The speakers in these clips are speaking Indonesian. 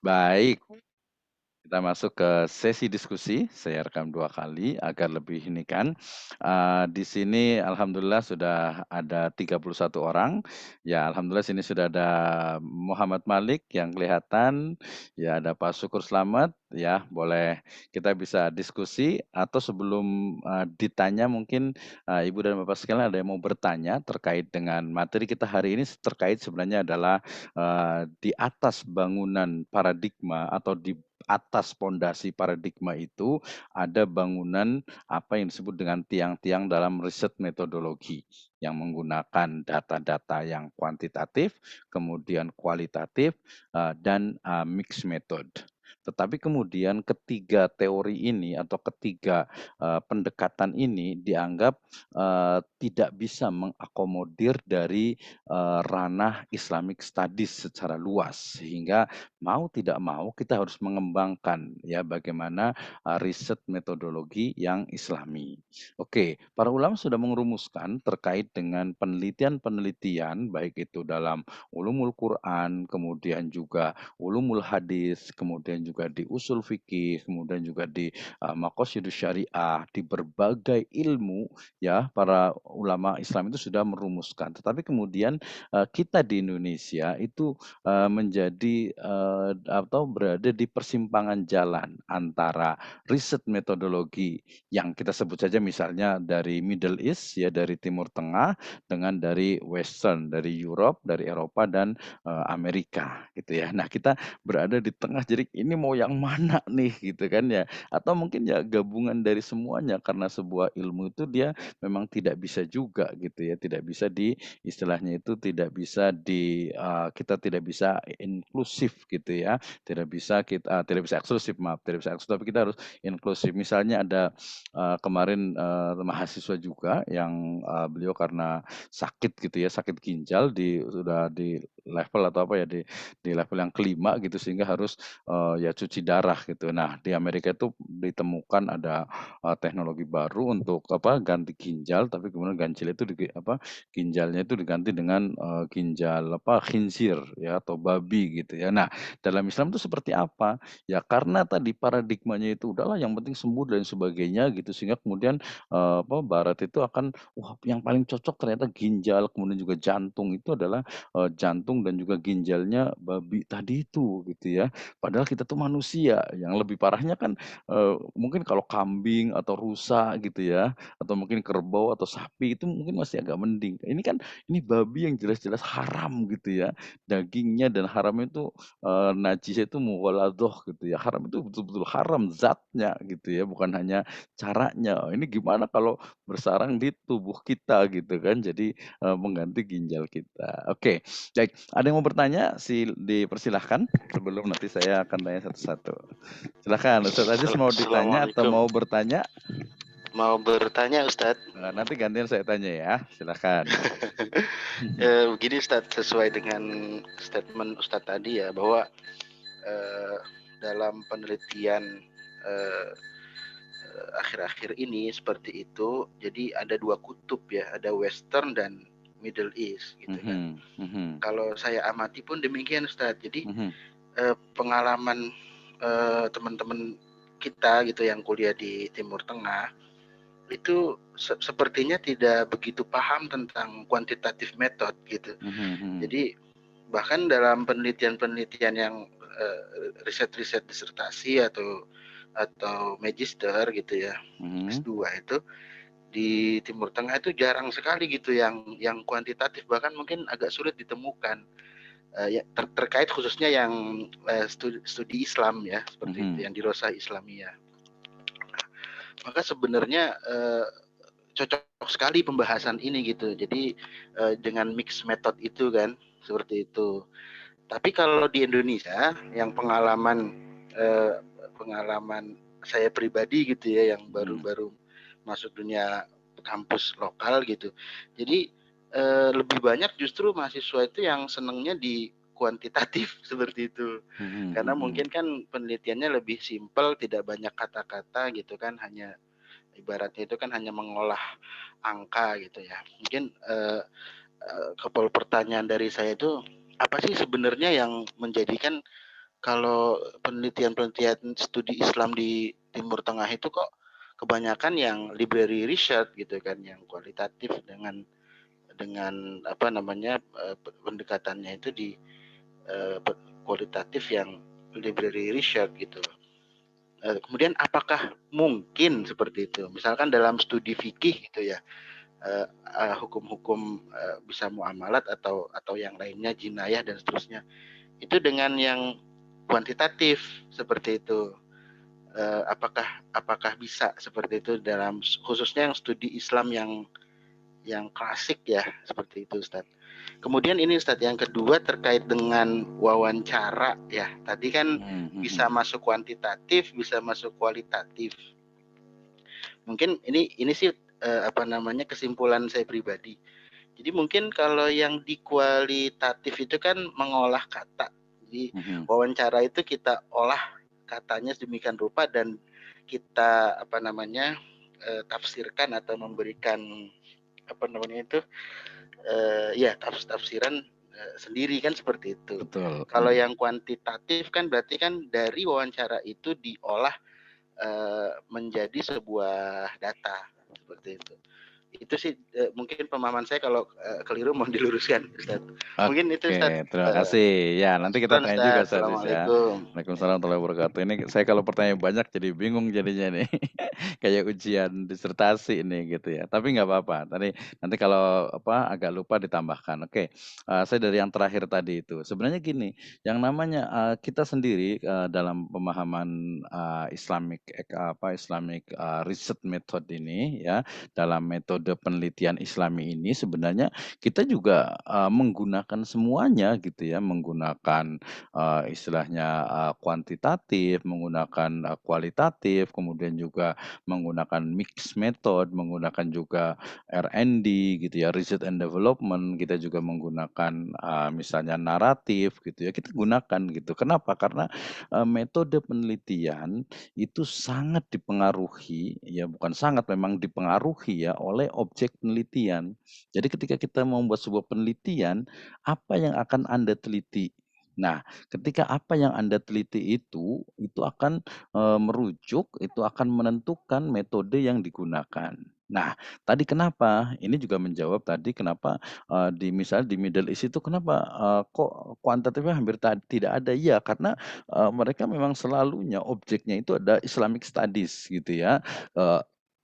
Baik, kita masuk ke sesi diskusi. Saya rekam 2 kali agar lebih ini kan. Di sini alhamdulillah sudah ada 31 orang. Ya alhamdulillah sini sudah ada Muhammad Malik yang kelihatan, ya ada Pak Syukur Slamet, ya boleh kita bisa diskusi atau sebelum, ditanya mungkin, Ibu dan Bapak sekalian ada yang mau bertanya terkait dengan materi kita hari ini terkait sebenarnya adalah, di atas bangunan paradigma atau di atas pondasi paradigma itu ada bangunan apa yang disebut dengan tiang-tiang dalam riset metodologi yang menggunakan data-data yang kuantitatif, kemudian kualitatif, dan, mix method. Tetapi kemudian ketiga teori ini atau ketiga, pendekatan ini dianggap, tidak bisa mengakomodir dari, ranah Islamic Studies secara luas sehingga mau tidak mau kita harus mengembangkan ya bagaimana, riset metodologi yang Islami. Oke, para ulama sudah merumuskan terkait dengan penelitian-penelitian baik itu dalam ulumul Quran, kemudian juga ulumul hadis, kemudian juga di usul fikih, kemudian juga di, maqasidus syariah, di berbagai ilmu ya para ulama Islam itu sudah merumuskan. Tetapi kemudian, kita di Indonesia itu menjadi, atau berada di persimpangan jalan antara riset metodologi yang kita sebut saja misalnya dari Middle East ya, dari Timur Tengah, dengan dari Western, dari Europe, dari Eropa dan, Amerika gitu ya. Nah kita berada di tengah jadi ini mau yang mana nih gitu kan ya, atau mungkin ya gabungan dari semuanya karena sebuah ilmu itu dia memang tidak bisa juga gitu ya, tidak bisa istilahnya itu tidak bisa kita tidak bisa inklusif gitu ya, tidak bisa eksklusif maaf, tidak bisa eksklusif tapi kita harus inklusif. Misalnya ada, kemarin, mahasiswa juga yang, beliau karena sakit gitu ya, sakit ginjal sudah di level atau apa ya, di level yang kelima gitu sehingga harus, ya cuci darah gitu. Nah di Amerika itu ditemukan ada, teknologi baru untuk apa, ganti ginjal tapi kemudian ginjalnya itu diganti dengan, ginjal apa, khinzir ya atau babi gitu ya. Nah, dalam Islam itu seperti apa? Ya karena tadi paradigmanya itu udahlah yang penting sembuh dan sebagainya gitu sehingga kemudian, barat itu akan, wah yang paling cocok ternyata ginjal kemudian juga jantung itu adalah, jantung dan juga ginjalnya babi tadi itu gitu ya. Padahal kita tuh manusia, yang lebih parahnya kan, mungkin kalau kambing atau rusa gitu ya atau mungkin kerbau atau sapi itu mungkin masih agak mending. Ini babi yang jelas-jelas haram gitu ya, dagingnya dan haramnya itu, najisnya itu mughaladoh gitu ya, haram itu betul-betul haram zatnya gitu ya, bukan hanya caranya. Ini gimana kalau bersarang di tubuh kita gitu kan, jadi, mengganti ginjal kita. Oke, baik, ada yang mau bertanya dipersilahkan sebelum nanti saya akan tanya satu-satu. Silahkan Ustadz Aziz mau ditanya atau Assalamualaikum. mau bertanya? Mau bertanya Ustadz, Nanti gantian saya tanya ya, silakan. begini Ustadz, sesuai dengan statement Ustadz tadi ya bahwa dalam penelitian akhir-akhir ini seperti itu, jadi ada dua kutub ya, ada Western dan Middle East gitu kan. Kalau saya amati pun demikian Ustadz. Jadi pengalaman teman-teman kita gitu yang kuliah di Timur Tengah itu sepertinya tidak begitu paham tentang quantitative method gitu. Jadi bahkan dalam penelitian-penelitian yang riset-riset disertasi atau magister gitu ya, S2 itu di Timur Tengah itu jarang sekali gitu yang kuantitatif, bahkan mungkin agak sulit ditemukan. Ya, terkait khususnya yang studi Islam ya seperti itu yang dirosah Islamiyah. Maka sebenarnya cocok sekali pembahasan ini gitu. Jadi dengan mix method itu kan seperti itu. Tapi kalau di Indonesia yang pengalaman saya pribadi gitu ya yang baru-baru masuk dunia kampus lokal gitu. Jadi lebih banyak justru mahasiswa itu yang senangnya di kuantitatif seperti itu. Karena mungkin kan penelitiannya lebih simpel, tidak banyak kata-kata gitu kan, hanya ibaratnya itu kan hanya mengolah angka gitu ya. Mungkin pertanyaan dari saya itu apa sih sebenarnya yang menjadikan kalau penelitian-penelitian studi Islam di Timur Tengah itu kok kebanyakan yang library research gitu kan, yang kualitatif dengan apa namanya, pendekatannya itu di kualitatif yang library research gitu. Kemudian apakah mungkin seperti itu? Misalkan dalam studi fikih gitu ya, hukum-hukum bisa muamalat atau yang lainnya, jinayah dan seterusnya, itu dengan yang kuantitatif seperti itu. Apakah bisa seperti itu dalam khususnya yang studi Islam yang klasik ya, seperti itu Ustaz. Kemudian ini Ustaz, yang kedua terkait dengan wawancara ya. Tadi kan bisa masuk kuantitatif, bisa masuk kualitatif. Mungkin ini sih apa namanya, kesimpulan saya pribadi. Jadi mungkin kalau yang di kualitatif itu kan mengolah kata. Jadi wawancara itu kita olah katanya sedemikian rupa dan kita apa namanya, tafsirkan atau memberikan apa namanya itu, ya tafsiran sendiri kan, seperti itu. Betul. Kalau yang kuantitatif kan berarti kan dari wawancara itu diolah menjadi sebuah data, seperti itu. Itu sih mungkin pemahaman saya, kalau keliru mohon diluruskan Ustaz. Mungkin itu Ustaz. Oke, terima kasih. Ya, nanti kita Syukran tanya juga Ustaz. Ustaz ya. Assalamualaikum. Waalaikumsalam warahmatullahi wabarakatuh. Ini saya kalau pertanyaan banyak jadi bingung jadinya nih. Kayak ujian disertasi ini gitu ya. Tapi nggak apa-apa. Nanti kalau apa agak lupa ditambahkan. Oke. Saya dari yang terakhir tadi itu. Sebenarnya gini, yang namanya kita sendiri dalam pemahaman Islamic research method ini ya, dalam metode penelitian Islami ini sebenarnya kita juga menggunakan semuanya gitu ya, menggunakan istilahnya kuantitatif, menggunakan kualitatif, kemudian juga menggunakan mix method, menggunakan juga R&D gitu ya, research and development, kita juga menggunakan misalnya naratif gitu ya, kita gunakan gitu. Kenapa? Karena metode penelitian itu sangat dipengaruhi, ya bukan sangat, memang dipengaruhi ya oleh objek penelitian. Jadi ketika kita membuat sebuah penelitian, apa yang akan Anda teliti? Nah, ketika apa yang Anda teliti itu akan merujuk, itu akan menentukan metode yang digunakan. Nah, tadi kenapa? Ini juga menjawab tadi kenapa misalnya di Middle East itu kenapa kok kuantitatifnya hampir tidak ada? Ya, karena mereka memang selalunya objeknya itu ada Islamic Studies gitu ya.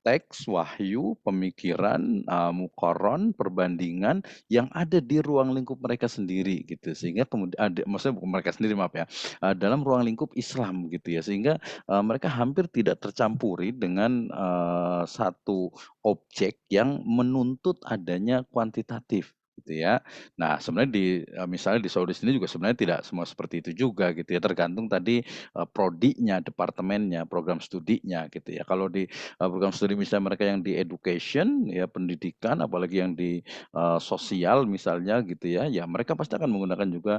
Teks, wahyu, pemikiran, mukoron, perbandingan yang ada di ruang lingkup mereka sendiri gitu. Sehingga kemudian maksudnya bukan mereka sendiri, maaf ya, dalam ruang lingkup Islam gitu ya. Sehingga mereka hampir tidak tercampuri dengan satu objek yang menuntut adanya kuantitatif gitu ya. Nah, sebenarnya misalnya di Saudi sini juga sebenarnya tidak semua seperti itu juga gitu ya. Tergantung tadi prodinya, departemennya, program studinya gitu ya. Kalau di program studi misalnya mereka yang di education ya, pendidikan, apalagi yang di sosial misalnya gitu ya, ya mereka pasti akan menggunakan juga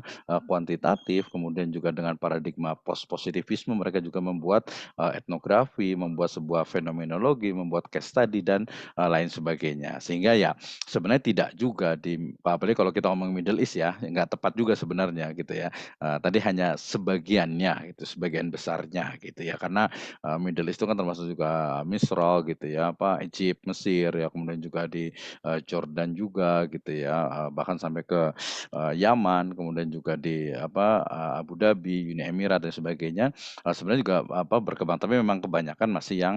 kuantitatif, kemudian juga dengan paradigma post positivisme mereka juga membuat etnografi, membuat sebuah fenomenologi, membuat case study dan lain sebagainya. Sehingga ya sebenarnya tidak juga apalagi kalau kita ngomong Middle East ya, nggak tepat juga sebenarnya gitu ya. Tadi hanya sebagiannya itu, sebagian besarnya gitu ya. Karena Middle East itu kan termasuk juga Misra gitu ya, Egypt, Mesir ya, kemudian juga di Jordan juga gitu ya, bahkan sampai ke Yaman, kemudian juga di Abu Dhabi, Uni Emirat dan sebagainya. Sebenarnya juga berkembang, tapi memang kebanyakan masih yang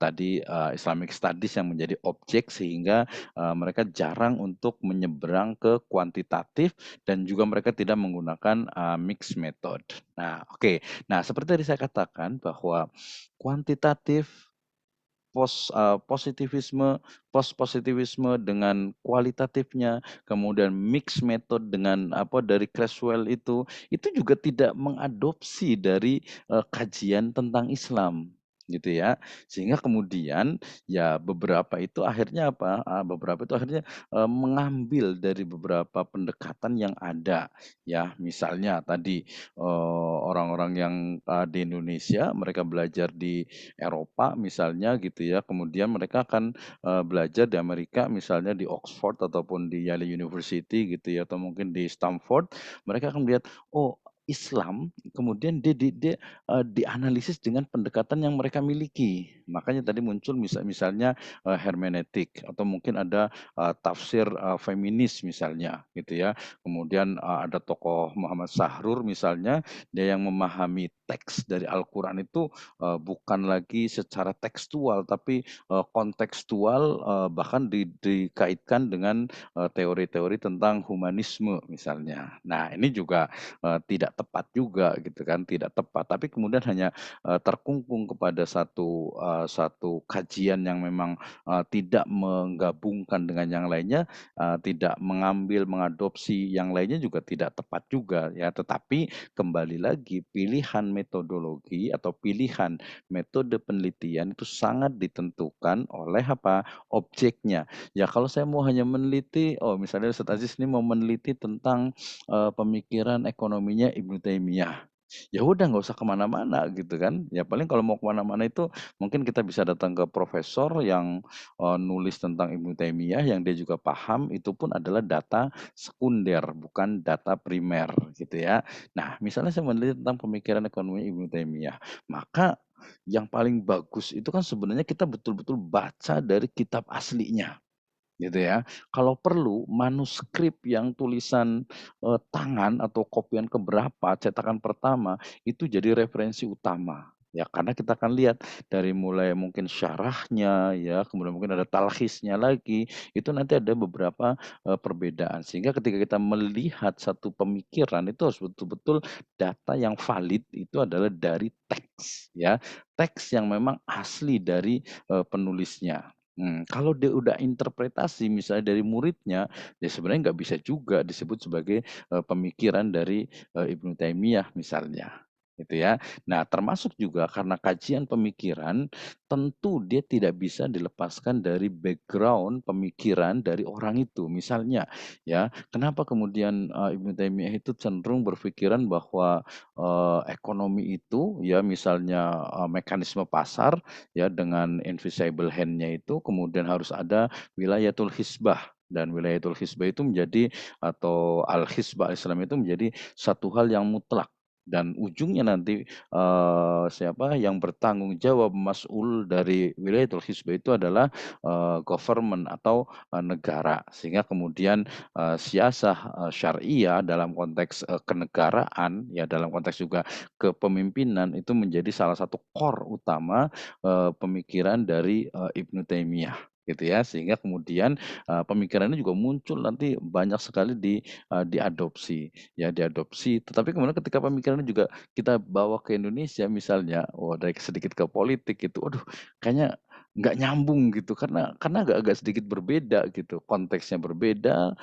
tadi Islamic Studies yang menjadi objek, sehingga mereka jarang untuk menyeberang ke kuantitatif dan juga mereka tidak menggunakan mixed method. Nah, oke. Nah, seperti tadi saya katakan bahwa kuantitatif positivisme, post positivisme dengan kualitatifnya, kemudian mix method dengan dari Creswell itu juga tidak mengadopsi dari kajian tentang Islam gitu ya. Sehingga kemudian ya beberapa itu akhirnya mengambil dari beberapa pendekatan yang ada ya. Misalnya tadi orang-orang yang di Indonesia mereka belajar di Eropa misalnya gitu ya, kemudian mereka akan belajar di Amerika misalnya di Oxford ataupun di Yale University gitu ya, atau mungkin di Stanford, mereka akan melihat, oh Islam, kemudian dia dianalisis dengan pendekatan yang mereka miliki. Makanya tadi muncul misalnya, hermeneutik atau mungkin ada, tafsir, feminis misalnya gitu ya. Kemudian, ada tokoh Muhammad Sahrur misalnya, dia yang memahami teks dari Al-Quran itu, bukan lagi secara tekstual tapi, kontekstual, bahkan dikaitkan dengan, teori-teori tentang humanisme misalnya. Nah ini juga tidak tepat juga gitu kan, tidak tepat. Tapi kemudian hanya, terkungkung kepada satu kajian yang memang, tidak menggabungkan dengan yang lainnya, tidak mengadopsi yang lainnya juga tidak tepat juga ya. Tetapi kembali lagi pilihan metodologi atau pilihan metode penelitian itu sangat ditentukan oleh apa, objeknya. Ya kalau saya mau hanya meneliti, oh misalnya Ustaz Aziz ini mau meneliti tentang pemikiran ekonominya Ibnu Taimiyah. Ya udah nggak usah kemana-mana gitu kan, ya paling kalau mau kemana-mana itu mungkin kita bisa datang ke profesor yang, nulis tentang Ibnu Taimiyah yang dia juga paham, itu pun adalah data sekunder bukan data primer gitu ya. Nah misalnya saya meneliti tentang pemikiran ekonomi Ibnu Taimiyah, maka yang paling bagus itu kan sebenarnya kita betul-betul baca dari kitab aslinya. Gitu ya. Kalau perlu manuskrip yang tulisan, tangan atau kopian keberapa, cetakan pertama, itu jadi referensi utama. Ya karena kita akan lihat dari mulai mungkin syarahnya ya, kemudian mungkin ada talkhisnya lagi, itu nanti ada beberapa, perbedaan. Sehingga ketika kita melihat satu pemikiran itu harus betul-betul data yang valid itu adalah dari teks ya, teks yang memang asli dari, penulisnya. Kalau dia udah interpretasi misalnya dari muridnya, ya sebenarnya nggak bisa juga disebut sebagai, pemikiran dari, Ibnu Taimiyah misalnya, gitu ya. Nah termasuk juga karena kajian pemikiran, tentu dia tidak bisa dilepaskan dari background pemikiran dari orang itu. Misalnya ya, kenapa kemudian, Ibnu Taimiyah itu cenderung berpikiran bahwa, ekonomi itu ya misalnya, mekanisme pasar ya dengan invisible hand-nya itu kemudian harus ada wilayatul hisbah dan wilayatul hisbah itu menjadi atau al-hisbah Islam itu menjadi satu hal yang mutlak dan ujungnya nanti, siapa yang bertanggung jawab mas'ul dari wilayatul hisbah itu adalah, government atau, negara. Sehingga kemudian, siasah, syariah dalam konteks, kenegaraan ya dalam konteks juga kepemimpinan itu menjadi salah satu core utama pemikiran dari, Ibnu Taimiyah gitu ya. Sehingga kemudian, pemikirannya juga muncul nanti banyak sekali diadopsi, ya diadopsi. Tetapi kemudian ketika pemikirannya juga kita bawa ke Indonesia misalnya, oh dari sedikit ke politik itu, aduh kayaknya nggak nyambung gitu karena agak-agak sedikit berbeda gitu, konteksnya berbeda,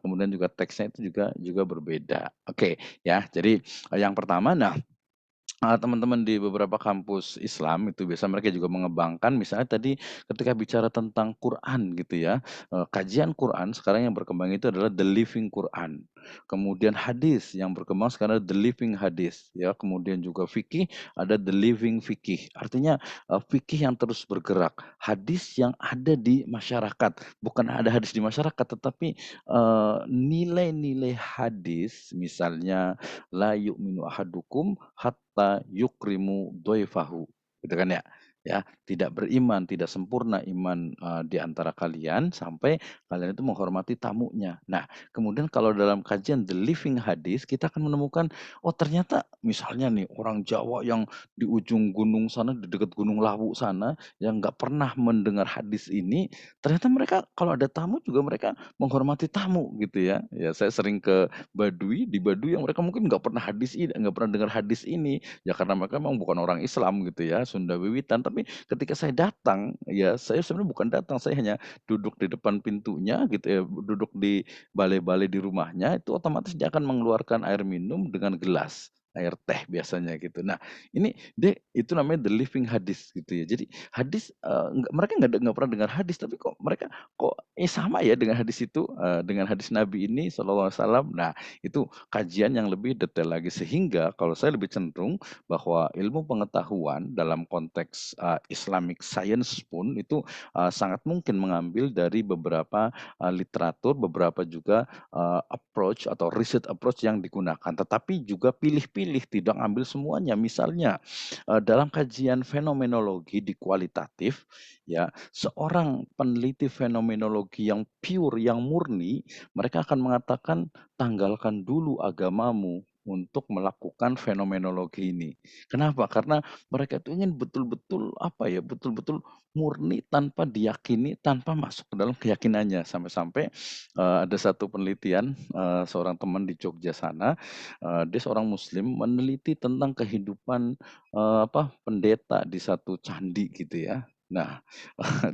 kemudian juga teksnya itu juga juga berbeda. Oke ya, jadi, yang pertama nah teman-teman di beberapa kampus Islam itu biasa mereka juga mengembangkan misalnya tadi ketika bicara tentang Quran gitu ya, kajian Quran sekarang yang berkembang itu adalah the living Quran. Kemudian hadis yang berkembang sekarang the living hadis ya, kemudian juga fikih ada the living fikih. Artinya, fikih yang terus bergerak, hadis yang ada di masyarakat, bukan ada hadis di masyarakat tetapi, nilai-nilai hadis misalnya la yu'minu ahadukum hatta yukrimu dhaifahu, gitu kan ya. Ya, tidak beriman, tidak sempurna iman, di antara kalian sampai kalian itu menghormati tamunya. Nah, kemudian kalau dalam kajian The Living Hadis kita akan menemukan, oh ternyata misalnya nih orang Jawa yang di ujung gunung sana, di dekat Gunung Lawu sana, yang nggak pernah mendengar hadis ini, ternyata mereka kalau ada tamu juga mereka menghormati tamu gitu ya. Ya saya sering ke di Baduy yang mereka mungkin nggak pernah dengar hadis ini, ya karena mereka memang bukan orang Islam gitu ya, Sunda Wiwitan. Tapi ketika saya datang, ya saya sebenarnya bukan datang, saya hanya duduk di depan pintunya gitu ya, duduk di balai-balai di rumahnya, itu otomatis dia akan mengeluarkan air minum dengan gelas. air teh biasanya gitu. Nah, ini itu namanya the living hadis gitu ya. Jadi hadis, mereka nggak pernah dengar hadis, tapi kok mereka kok, sama ya dengan hadis itu, dengan hadis Nabi ini sallallahu alaihi wasallam. Nah, itu kajian yang lebih detail lagi, sehingga kalau saya lebih cenderung bahwa ilmu pengetahuan dalam konteks, Islamic science pun itu, sangat mungkin mengambil dari beberapa, literatur, beberapa juga, approach atau riset approach yang digunakan. Tetapi juga pilih-pilih, tidak ambil semuanya. Misalnya, dalam kajian fenomenologi di kualitatif, ya, seorang peneliti fenomenologi yang pure, yang murni, mereka akan mengatakan, "Tanggalkan dulu agamamu untuk melakukan fenomenologi ini." Kenapa? Karena mereka itu ingin betul-betul, apa ya, betul-betul murni tanpa diyakini, tanpa masuk ke dalam keyakinannya. Sampai-sampai, ada satu penelitian, seorang teman di Jogja sana, dia seorang muslim meneliti tentang kehidupan, pendeta di satu candi gitu ya. Nah,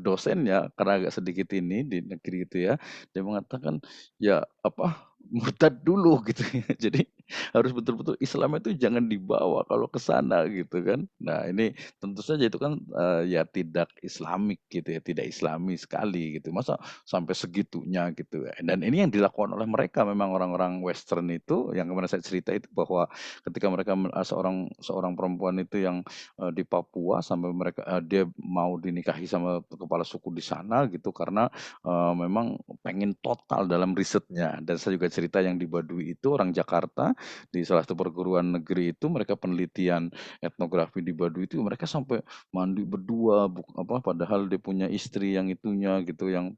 dosennya karena agak sedikit ini di negeri gitu ya, dia mengatakan, ya murtad dulu gitu ya. Jadi harus betul-betul Islam itu jangan dibawa kalau ke sana gitu kan. Nah, ini tentu saja itu kan, ya tidak Islamik gitu ya, tidak Islami sekali gitu. Masa sampai segitunya gitu ya. Dan ini yang dilakukan oleh mereka, memang orang-orang western itu yang kemarin saya cerita itu, bahwa ketika mereka seorang seorang perempuan itu yang, di Papua, sampai dia mau dinikahi sama kepala suku di sana gitu, karena, memang pengen total dalam risetnya. Dan saya juga cerita yang di Baduy itu orang Jakarta, di salah satu perguruan negeri itu, mereka penelitian etnografi di Baduy itu, mereka sampai mandi berdua, padahal dia punya istri yang itunya gitu, yang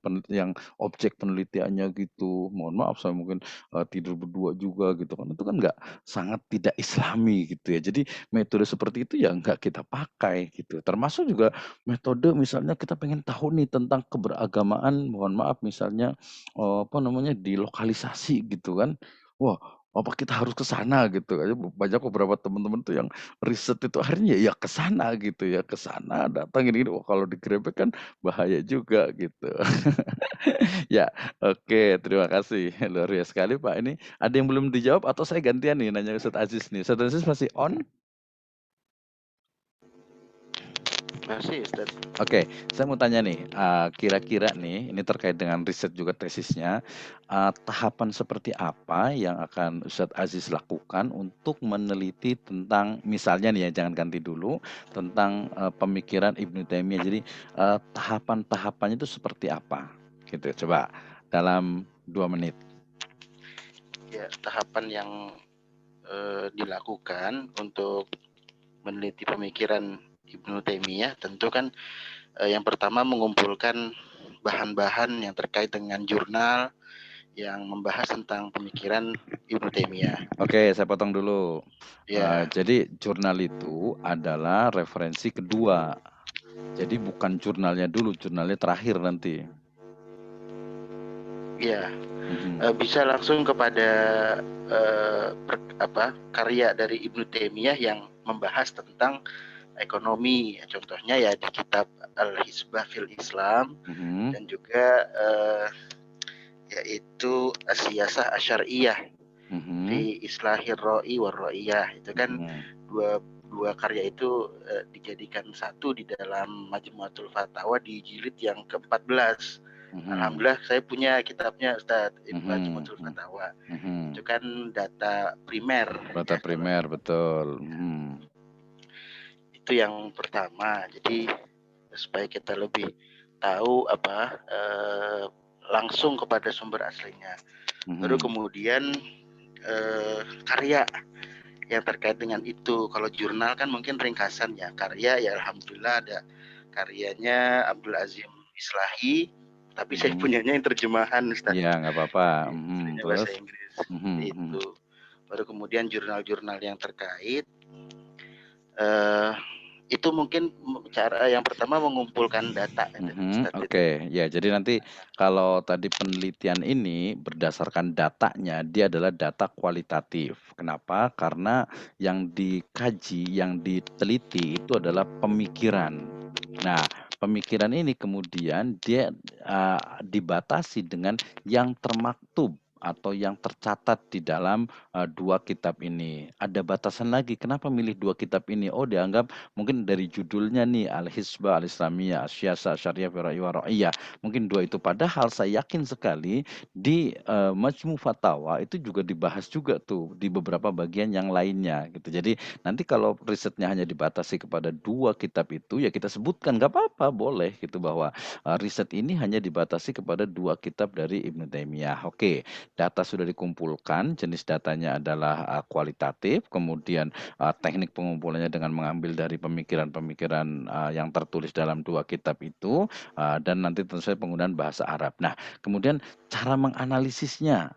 objek penelitiannya gitu. Mohon maaf saya mungkin, tidur berdua juga gitu kan, itu kan nggak, sangat tidak Islami gitu ya. Jadi metode seperti itu ya nggak kita pakai gitu. Termasuk juga metode misalnya kita pengen tahu nih tentang keberagamaan, mohon maaf misalnya, dilokalisasi gitu kan. Wah, apa kita harus ke sana gitu, aja banyak beberapa teman-teman tuh yang riset itu akhirnya ya ke sana gitu ya, ke sana datang gini-gini, wah kalau digerebek kan bahaya juga gitu. Ya, oke, terima kasih, luar biasa sekali Pak. Ini ada yang belum dijawab atau saya gantian nih nanya Ustadz Aziz nih? Ustadz Aziz masih on? Masih, Ustaz. Oke, saya mau tanya nih, kira-kira nih, ini terkait dengan riset juga tesisnya, tahapan seperti apa yang akan Ustadz Aziz lakukan untuk meneliti tentang, misalnya nih ya, jangan ganti dulu, tentang, pemikiran Ibnu Taimiyah. Jadi, tahapan-tahapannya itu seperti apa? Gitu, coba dalam 2 menit. Ya, tahapan yang dilakukan untuk meneliti pemikiran Ibnu Taimiyah tentu kan yang pertama mengumpulkan bahan-bahan yang terkait dengan jurnal yang membahas tentang pemikiran Ibnu Taimiyah. Oke, saya potong dulu. Ya. Jadi jurnal itu adalah referensi kedua. Jadi bukan jurnalnya dulu, jurnalnya terakhir nanti. Iya. Bisa langsung kepada karya dari Ibnu Taimiyah yang membahas tentang ekonomi. Contohnya ya di kitab Al-Hizbah fil Islam dan juga yaitu As-Siyasah Asy'ariyah fi Islahir Ra'i war Ra'iyah. Itu kan dua karya itu dijadikan satu di dalam Majmu'atul Fatawa di jilid yang ke-14. Alhamdulillah saya punya kitabnya Ustaz, Majmu'atul Fatawa. Itu kan data primer. Data primer, betul. Itu yang pertama. Jadi supaya kita lebih tahu langsung kepada sumber aslinya. Baru kemudian karya yang terkait dengan itu. Kalau jurnal kan mungkin ringkasan ya. Karya ya alhamdulillah ada karyanya Abdul Azim Islahi, tapi saya punyanya yang terjemahan Ustaz. Iya, nggak apa-apa. Bahasa Inggris. Itu. Baru kemudian jurnal-jurnal yang terkait. Itu mungkin cara yang pertama mengumpulkan data. Oke, ya jadi nanti kalau tadi penelitian ini berdasarkan datanya, dia adalah data kualitatif. Kenapa? Karena yang dikaji, yang diteliti itu adalah pemikiran. Nah, pemikiran ini kemudian dia dibatasi dengan yang termaktub atau yang tercatat di dalam, 2 kitab ini. Ada batasan lagi, kenapa milih 2 kitab ini? Oh dianggap mungkin dari judulnya nih, Al-Hizbah Al-Islamiyah, Asy-Syiyasah Syariah fi Ra'yi wa Ra'iyah, mungkin 2 itu. Padahal saya yakin sekali di, Majmu' Fatawa itu juga dibahas juga tuh di beberapa bagian yang lainnya gitu. Jadi nanti kalau risetnya hanya dibatasi kepada 2 kitab itu, ya kita sebutkan, nggak apa-apa, boleh gitu bahwa, riset ini hanya dibatasi kepada 2 kitab dari Ibnu Taimiyah. Oke, data sudah dikumpulkan, jenis datanya adalah, kualitatif, kemudian, teknik pengumpulannya dengan mengambil dari pemikiran-pemikiran, yang tertulis dalam 2 kitab itu, dan nanti tentu saja penggunaan bahasa Arab. Nah, kemudian cara menganalisisnya.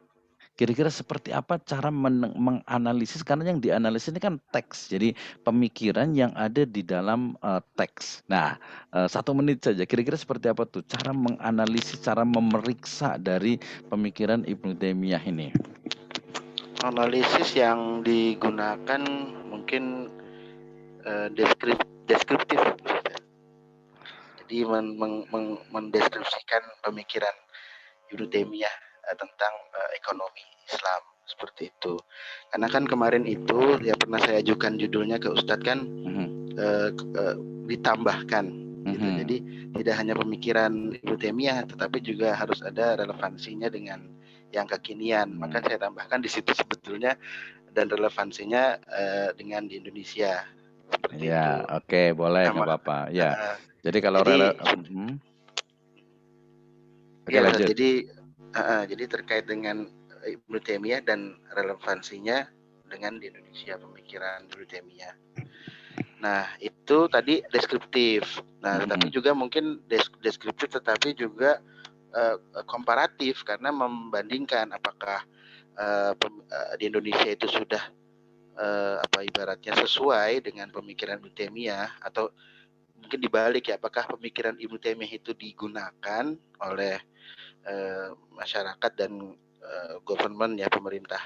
Kira-kira seperti apa cara menganalisis, karena yang dianalisis ini kan teks, jadi pemikiran yang ada di dalam, teks. Nah, 1 menit saja, kira-kira seperti apa tuh cara menganalisis, cara memeriksa dari pemikiran Ibnu Taimiyah ini? Analisis yang digunakan mungkin deskriptif, jadi mendeskripsikan pemikiran Ibnu Taimiyah tentang ekonomi Islam, seperti itu. Karena kan kemarin itu ya pernah saya ajukan judulnya ke Ustadz kan, ditambahkan gitu. Jadi tidak hanya pemikiran Ibnu Taimiyah, tetapi juga harus ada relevansinya dengan yang kekinian. Maka saya tambahkan di situ sebetulnya, dan relevansinya dengan di Indonesia, seperti itu. Ya, oke, boleh, nggak apa-apa. Ya, jadi kalau oke, ya, lanjut. jadi terkait dengan Ibnu Taimiyah dan relevansinya dengan di Indonesia, pemikiran Ibnu Taimiyah. Nah, itu tadi deskriptif. Nah, tetapi juga mungkin deskriptif tetapi juga komparatif, karena membandingkan apakah di Indonesia itu sudah ibaratnya sesuai dengan pemikiran Ibnu Taimiyah, atau mungkin dibalik ya, apakah pemikiran Ibnu Taimiyah itu digunakan oleh masyarakat dan government ya, pemerintah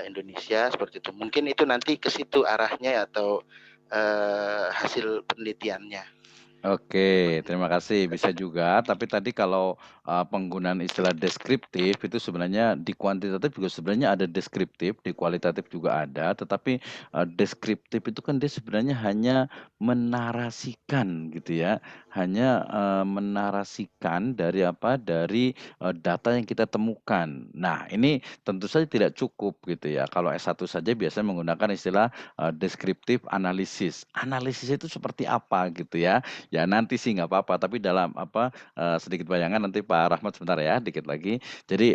Indonesia, seperti itu. Mungkin itu nanti ke situ arahnya, atau hasil penelitiannya. Oke, terima kasih. Bisa juga, tapi tadi kalau, penggunaan istilah deskriptif itu sebenarnya di kuantitatif juga sebenarnya ada deskriptif, di kualitatif juga ada, tetapi, deskriptif itu kan dia sebenarnya hanya menarasikan gitu ya, hanya, menarasikan dari apa, dari, data yang kita temukan. Nah, ini tentu saja tidak cukup gitu ya, kalau S1 saja biasanya menggunakan istilah, deskriptif analisis. Analisis itu seperti apa gitu ya. Ya nanti sih nggak apa-apa, tapi dalam apa, sedikit bayangan nanti Pak Rahmat sebentar ya, dikit lagi. Jadi,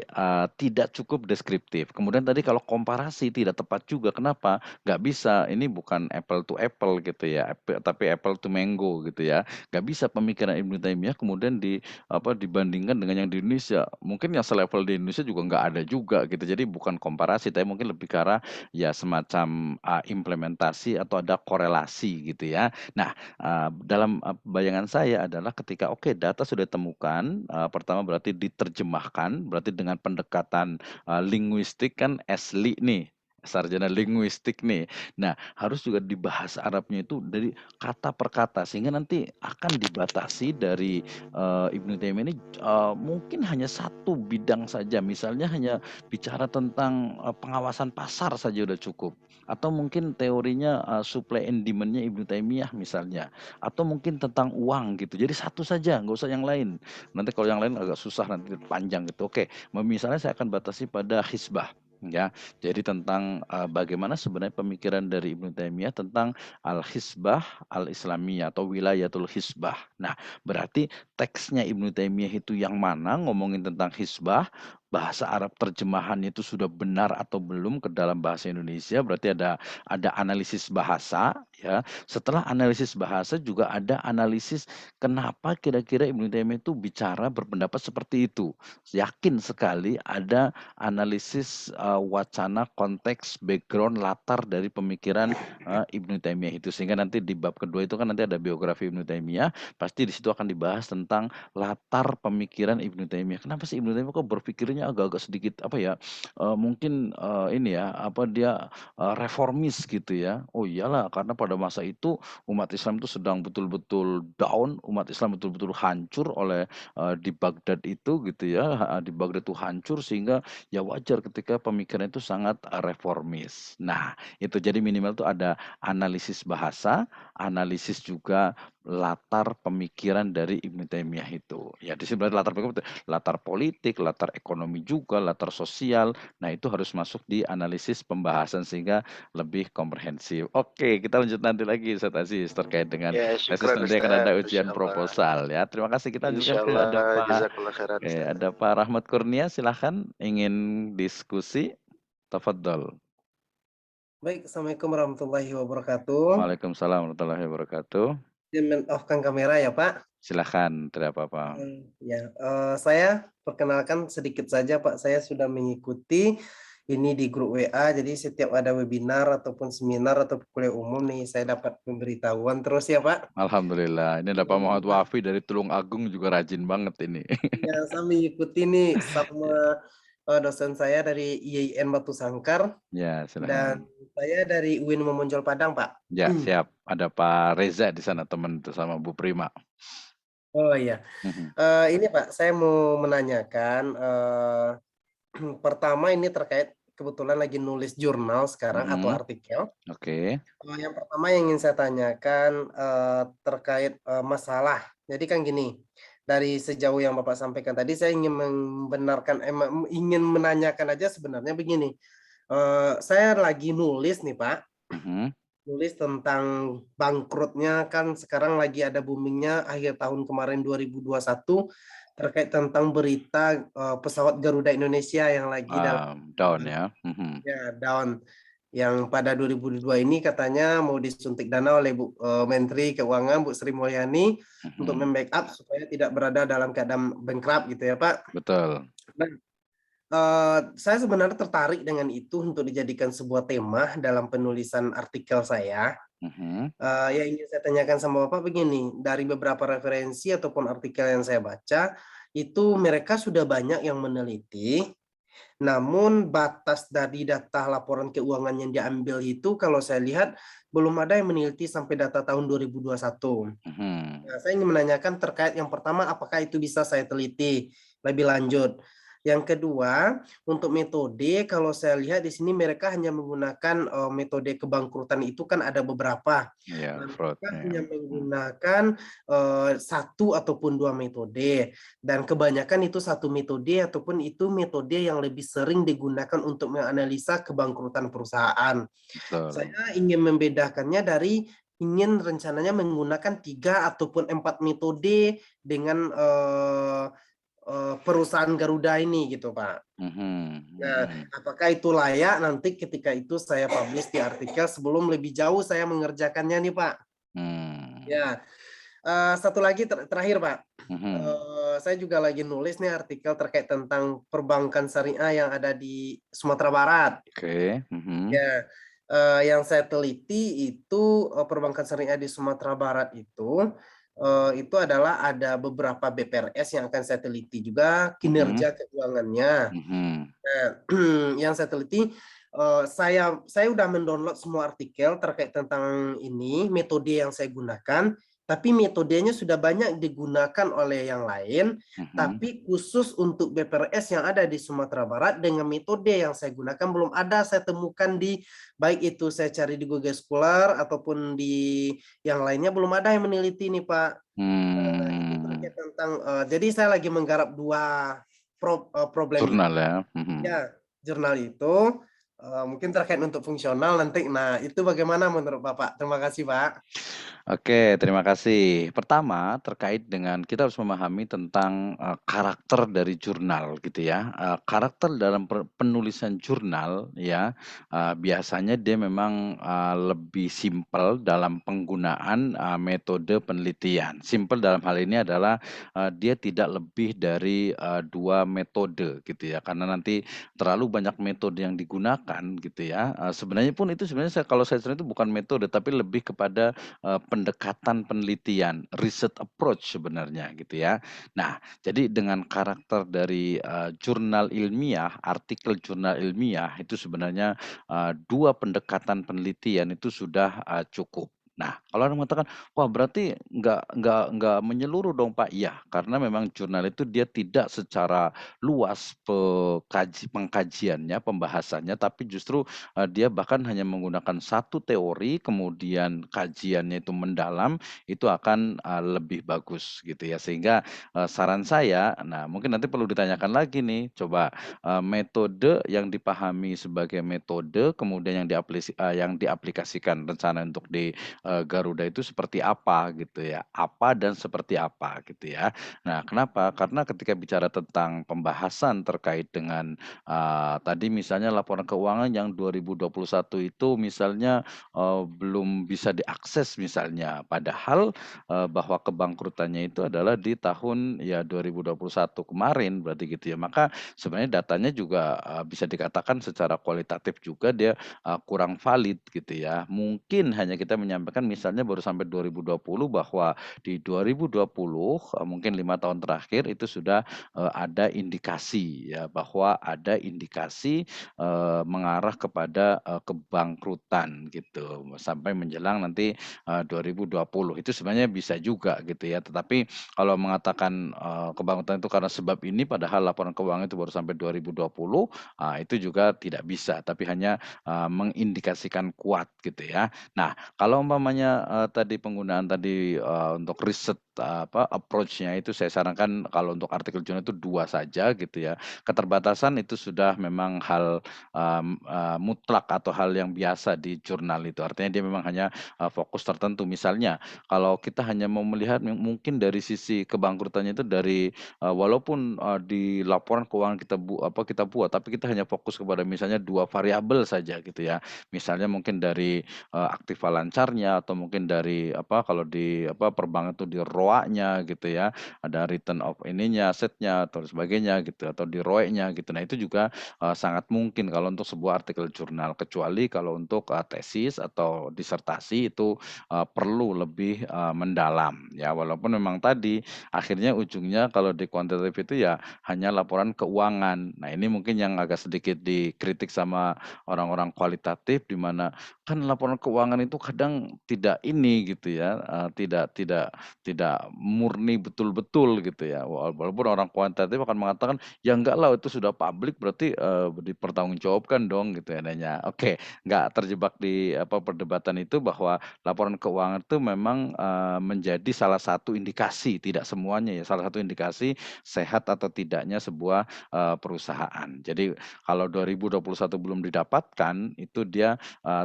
tidak cukup deskriptif. Kemudian tadi kalau komparasi tidak tepat juga, kenapa? Nggak bisa, ini bukan apple to apple gitu ya, tapi apple to mango gitu ya. Nggak bisa pemikiran Ibnu Taimiyah kemudian dibandingkan dengan yang di Indonesia. Mungkin yang selevel di Indonesia juga nggak ada juga gitu. Jadi bukan komparasi, tapi mungkin lebih ke arah ya semacam, implementasi atau ada korelasi gitu ya. Nah, dalam, bayangan saya adalah ketika oke data sudah ditemukan, pertama berarti diterjemahkan, berarti dengan pendekatan, linguistik kan Esli nih, sarjana linguistik nih. Nah, harus juga dibahas Arabnya itu dari kata per kata, sehingga nanti akan dibatasi dari, Ibnu Taimiyah ini, mungkin hanya satu bidang saja, misalnya hanya bicara tentang, pengawasan pasar saja udah cukup, atau mungkin teorinya, supply and demand-nya Ibnu Taimiyah misalnya. Atau mungkin tentang uang gitu. Jadi satu saja, nggak usah yang lain. Nanti kalau yang lain agak susah, nanti panjang gitu. Oke, misalnya saya akan batasi pada hisbah, ya. Jadi tentang, bagaimana sebenarnya pemikiran dari Ibnu Taimiyah tentang al-hisbah al-islamiyah atau wilayatul hisbah. Nah, berarti teksnya Ibnu Taimiyah itu yang mana ngomongin tentang hisbah, bahasa Arab terjemahannya itu sudah benar atau belum ke dalam bahasa Indonesia, berarti ada analisis bahasa, ya. Setelah analisis bahasa juga ada analisis kenapa kira-kira Ibnu Taimiyah itu bicara berpendapat seperti itu. Yakin sekali ada analisis, wacana, konteks, background, latar dari pemikiran, Ibnu Taimiyah itu. Sehingga nanti di bab kedua itu kan nanti ada biografi Ibnu Taimiyah, pasti di situ akan dibahas tentang latar pemikiran Ibnu Taimiyah. Kenapa sih Ibnu Taimiyah kok berpikirnya kayaknya agak-agak sedikit apa ya, mungkin, ini ya, apa dia, reformis gitu ya. Oh iyalah, karena pada masa itu umat Islam itu sedang betul-betul down, umat Islam betul-betul hancur oleh, di Baghdad itu gitu ya, heeh, di Baghdad itu hancur sehingga ya wajar ketika pemikiran itu sangat, reformis. Nah, itu jadi minimal tuh ada analisis bahasa, analisis juga latar pemikiran dari Ibnu Taimiyah itu. Ya di sini berarti latar pemikiran latar politik, latar ekonomi juga, latar sosial. Nah, itu harus masuk di analisis pembahasan sehingga lebih komprehensif. Oke, kita lanjut nanti lagi Ustaz Aziz terkait dengan Ya, tesis syukran nanti akan Ustaz, ada Masya ujian Allah. proposal ya. Terima kasih kita lanjutkan Insya ke ada Allah, Pak jazakallah khairan oke, Ustaz. ada Pak Rahmat Kurnia silahkan ingin diskusi. Tafadhol. Baik, Assalamualaikum warahmatullahi wabarakatuh. Waalaikumsalam warahmatullahi wabarakatuh. Izin off-kan kamera ya, Pak. Silahkan, tidak apa-apa. Ya, saya perkenalkan sedikit saja, Pak. Saya sudah mengikuti ini di grup WA, jadi setiap ada webinar ataupun seminar atau kuliah umum nih, saya dapat pemberitahuan terus ya, Pak. Alhamdulillah, ini ada Pak Muhammad Wafi dari Tulung Agung juga rajin banget ini. Ya, saya mengikuti nih sama dosen saya dari IAIN Batu Sangkar Ya, dan silahkan. saya dari UIN Memonjol Padang, Pak. Ya, siap. Ada Pak Reza di sana teman itu sama Bu Prima. Oh iya, ini Pak, saya mau menanyakan, pertama ini terkait kebetulan lagi nulis jurnal sekarang atau artikel. Oke. Yang pertama yang ingin saya tanyakan, terkait, masalah. Jadi kan gini, dari sejauh yang Bapak sampaikan tadi saya ingin membenarkan ingin menanyakan aja sebenarnya begini, saya lagi nulis nih Pak. Nulis tentang bangkrutnya kan sekarang lagi ada booming-nya akhir tahun kemarin 2021 terkait tentang berita pesawat Garuda Indonesia yang lagi dalam Down ya. ya down yang pada 2022 ini katanya mau disuntik dana oleh Bu Menteri Keuangan Bu Sri Mulyani untuk membackup supaya tidak berada dalam keadaan bankrupt gitu ya Pak. Betul. Nah, saya sebenarnya tertarik dengan itu untuk dijadikan sebuah tema dalam penulisan artikel saya. Yang ingin saya tanyakan sama Bapak begini, dari beberapa referensi ataupun artikel yang saya baca, itu mereka sudah banyak yang meneliti, namun batas dari data laporan keuangan yang diambil itu kalau saya lihat belum ada yang meneliti sampai data tahun 2021. Nah, saya ingin menanyakan terkait yang pertama, apakah itu bisa saya teliti lebih lanjut? Yang kedua, untuk metode, kalau saya lihat di sini mereka hanya menggunakan metode kebangkrutan itu kan ada beberapa. Iya, Mereka hanya menggunakan satu ataupun dua metode, dan kebanyakan itu satu metode ataupun itu metode yang lebih sering digunakan untuk menganalisa kebangkrutan perusahaan. Betul. Saya ingin membedakannya dari ingin rencananya menggunakan 3 ataupun 4 metode dengan perusahaan Garuda ini gitu Pak. Nah, apakah itu layak nanti ketika itu saya publish di artikel sebelum lebih jauh saya mengerjakannya nih Pak. Ya, satu lagi terakhir Pak. Saya juga lagi nulis nih artikel terkait tentang perbankan syariah yang ada di Sumatera Barat. Oke. Ya, yang saya teliti itu perbankan syariah di Sumatera Barat itu adalah ada beberapa BPRS yang akan saya teliti juga kinerja keuangannya. Nah, yang saya teliti, saya sudah mendownload semua artikel terkait tentang ini, metode yang saya gunakan, tapi metodenya sudah banyak digunakan oleh yang lain, tapi khusus untuk BPRS yang ada di Sumatera Barat dengan metode yang saya gunakan belum ada saya temukan di baik itu saya cari di Google Scholar ataupun di yang lainnya belum ada yang meneliti nih Pak. Itu terkait tentang jadi saya lagi menggarap dua problem jurnal ya. Ya, jurnal itu mungkin terkait untuk fungsional nanti. Nah, itu bagaimana menurut Bapak? Terima kasih, Pak. Oke, terima kasih. Pertama, terkait dengan kita harus memahami tentang, karakter dari jurnal gitu ya. Karakter dalam penulisan jurnal ya, biasanya dia memang, lebih simpel dalam penggunaan, metode penelitian. Simpel dalam hal ini adalah, dia tidak lebih dari, 2 metode gitu ya, karena nanti terlalu banyak metode yang digunakan gitu ya, sebenarnya pun itu sebenarnya kalau saya itu bukan metode, tapi lebih kepada, pendekatan penelitian, research approach sebenarnya gitu ya. Nah, jadi dengan karakter dari, jurnal ilmiah, artikel jurnal ilmiah itu sebenarnya, 2 pendekatan penelitian itu sudah, cukup. Nah, kalau orang mengatakan, "Wah berarti nggak menyeluruh dong Pak?" Iya, karena memang jurnal itu dia tidak secara luas pengkajiannya, pembahasannya, tapi justru, dia bahkan hanya menggunakan satu teori, kemudian kajiannya itu mendalam, itu akan, lebih bagus gitu ya. Sehingga, saran saya, nah mungkin nanti perlu ditanyakan lagi nih, coba, metode yang dipahami sebagai metode, kemudian yang diaplikasikan rencana untuk di Garuda itu seperti apa gitu ya, apa dan seperti apa gitu ya. Nah kenapa? Karena ketika bicara tentang pembahasan terkait dengan, tadi misalnya laporan keuangan yang 2021 itu misalnya, belum bisa diakses misalnya, padahal, bahwa kebangkrutannya itu adalah di tahun ya 2021 kemarin berarti gitu ya. Maka sebenarnya datanya juga, bisa dikatakan secara kualitatif juga dia, kurang valid gitu ya. Mungkin hanya kita menyampaikan misalnya baru sampai 2020 bahwa di 2020, mungkin 5 tahun terakhir itu sudah, ada indikasi ya bahwa ada indikasi, mengarah kepada, kebangkrutan gitu sampai menjelang nanti, 2020 itu sebenarnya bisa juga gitu ya. Tetapi kalau mengatakan, kebangkrutan itu karena sebab ini padahal laporan keuangan itu baru sampai 2020, itu juga tidak bisa tapi hanya, mengindikasikan kuat gitu ya. Nah, kalau umpamanya, tadi penggunaan tadi, untuk riset, approach-nya itu saya sarankan kalau untuk artikel jurnal itu 2 saja gitu ya. Keterbatasan itu sudah memang hal, mutlak atau hal yang biasa di jurnal itu. Artinya dia memang hanya, fokus tertentu. Misalnya kalau kita hanya mau melihat mungkin dari sisi kebangkrutannya itu dari, walaupun, di laporan keuangan kita buat, tapi kita hanya fokus kepada misalnya 2 variabel saja gitu ya. Misalnya mungkin dari, aktiva lancarnya atau mungkin dari kalau di perbankan itu di ROA-nya gitu ya, ada return of ininya, asetnya atau sebagainya gitu atau di ROE-nya gitu. Nah itu juga, sangat mungkin kalau untuk sebuah artikel jurnal, kecuali kalau untuk, tesis atau disertasi itu, perlu lebih, mendalam ya. Walaupun memang tadi akhirnya ujungnya kalau di kuantitatif itu ya hanya laporan keuangan. Nah ini mungkin yang agak sedikit dikritik sama orang-orang kualitatif di mana kan laporan keuangan itu kadang tidak ini gitu ya, tidak murni betul-betul gitu ya. Walaupun orang kuantitatif akan mengatakan, "Ya enggak lah itu sudah publik berarti, dipertanggungjawabkan dong," gitu ya adanya. Oke, nggak terjebak di perdebatan itu bahwa laporan keuangan itu memang, menjadi salah satu indikasi, tidak semuanya ya, salah satu indikasi sehat atau tidaknya sebuah, perusahaan. Jadi kalau 2021 belum didapatkan, itu dia,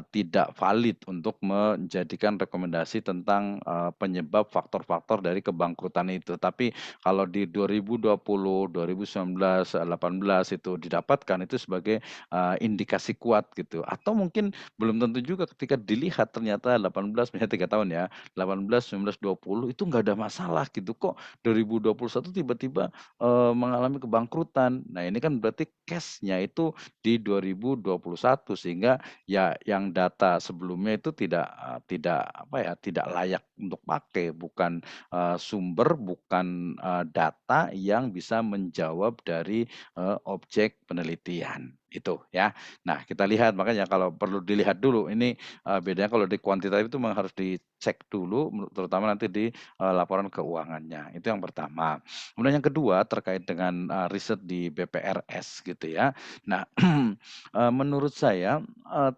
tidak valid untuk menjadikan rekomendasi tentang, penyebab faktor-faktor dari kebangkrutan itu. Tapi kalau di 2020, 2019, 18 itu didapatkan, itu sebagai, indikasi kuat gitu. Atau mungkin belum tentu juga ketika dilihat ternyata 18 misalnya 3 tahun ya, 18, 19, 20 itu nggak ada masalah gitu, kok 2021 tiba-tiba, mengalami kebangkrutan. Nah ini kan berarti case-nya itu di 2021 sehingga ya yang data sebelumnya itu tidak layak untuk pakai, bukan, sumber, bukan, data yang bisa menjawab dari, objek penelitian, itu ya. Nah kita lihat makanya kalau perlu dilihat dulu ini, bedanya kalau di kuantitatif itu memang harus dicek dulu terutama nanti di, laporan keuangannya, itu yang pertama. Kemudian yang kedua terkait dengan, riset di BPRS gitu ya. Nah, menurut saya,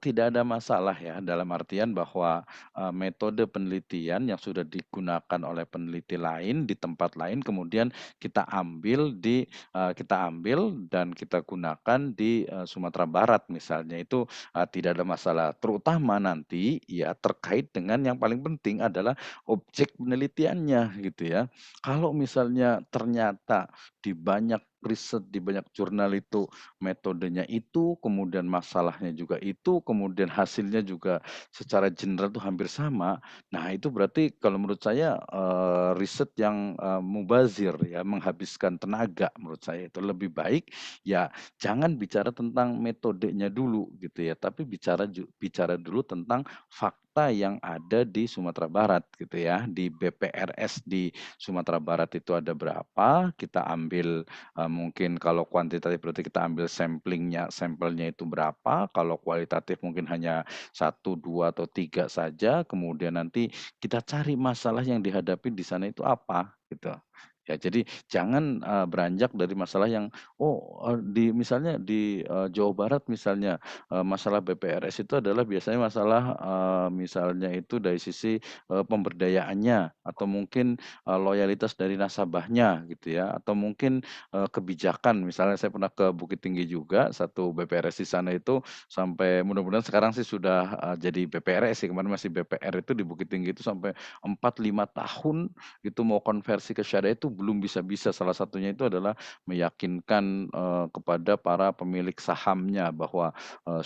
tidak ada masalah ya dalam artian bahwa, metode penelitian yang sudah digunakan oleh peneliti lain di tempat lain kemudian kita ambil dan kita gunakan di, Sumatera Barat misalnya itu, tidak ada masalah. Terutama nanti ya terkait dengan yang paling penting adalah objek penelitiannya gitu ya. Kalau misalnya ternyata di banyak riset, di banyak jurnal itu metodenya itu, kemudian masalahnya juga itu, kemudian hasilnya juga secara general itu hampir sama. Nah, itu berarti kalau menurut saya, riset yang, mubazir ya, menghabiskan tenaga menurut saya itu. Lebih baik ya jangan bicara tentang metodenya dulu gitu ya, tapi bicara dulu tentang fakta data yang ada di Sumatera Barat gitu ya. Di BPRS di Sumatera Barat itu ada berapa, kita ambil mungkin kalau kuantitatif berarti kita ambil sampelnya itu berapa, kalau kualitatif mungkin hanya 1, 2, atau 3 saja, kemudian nanti kita cari masalah yang dihadapi di sana itu apa, gitu. Ya, jadi jangan, beranjak dari masalah yang, misalnya di, Jawa Barat misalnya, masalah BPRS itu adalah biasanya masalah, misalnya itu dari sisi, pemberdayaannya atau mungkin, loyalitas dari nasabahnya gitu ya, atau mungkin, kebijakan. Misalnya saya pernah ke Bukit Tinggi juga, satu BPRS di sana itu sampai mudah-mudahan sekarang sih sudah, jadi BPRS sih, kemarin masih BPR itu di Bukit Tinggi itu sampai 4, 5 tahun itu mau konversi ke syariah itu belum bisa-bisa. Salah satunya itu adalah meyakinkan, kepada para pemilik sahamnya bahwa,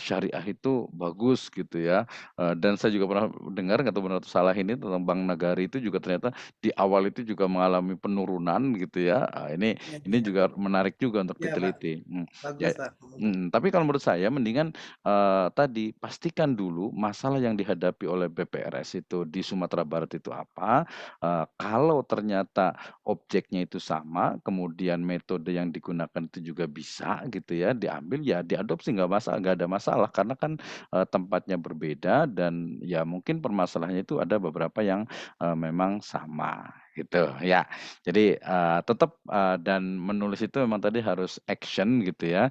syariah itu bagus gitu ya, dan saya juga pernah dengar, nggak tahu benar atau salah ini tentang Bank Nagari itu juga ternyata di awal itu juga mengalami penurunan gitu ya. Iya, Ini iya. juga menarik juga untuk Iya, Pak. diteliti. Bagus, Ya, Pak. tapi kalau menurut saya mendingan, tadi pastikan dulu masalah yang dihadapi oleh BPRS itu di Sumatera Barat itu apa, kalau ternyata objeknya itu sama, kemudian metode yang digunakan itu juga bisa gitu ya, diambil ya diadopsi nggak ada masalah karena kan, tempatnya berbeda dan ya mungkin permasalahannya itu ada beberapa yang, memang sama gitu ya. Jadi, tetap, dan menulis itu memang tadi harus action gitu ya,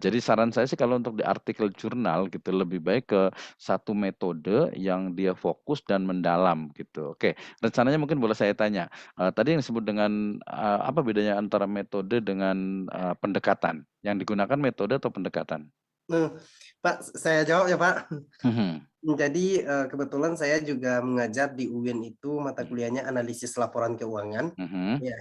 jadi saran saya sih kalau untuk di artikel jurnal gitu lebih baik ke satu metode yang dia fokus dan mendalam gitu. Oke, rencananya mungkin boleh saya tanya, tadi yang disebut dengan, apa bedanya antara metode dengan, pendekatan? Yang digunakan metode atau pendekatan? Nah, Pak, saya jawab ya, Pak. Mhm, Jadi, kebetulan saya juga mengajar di UIN itu mata kuliahnya analisis laporan keuangan. mhm, Ya,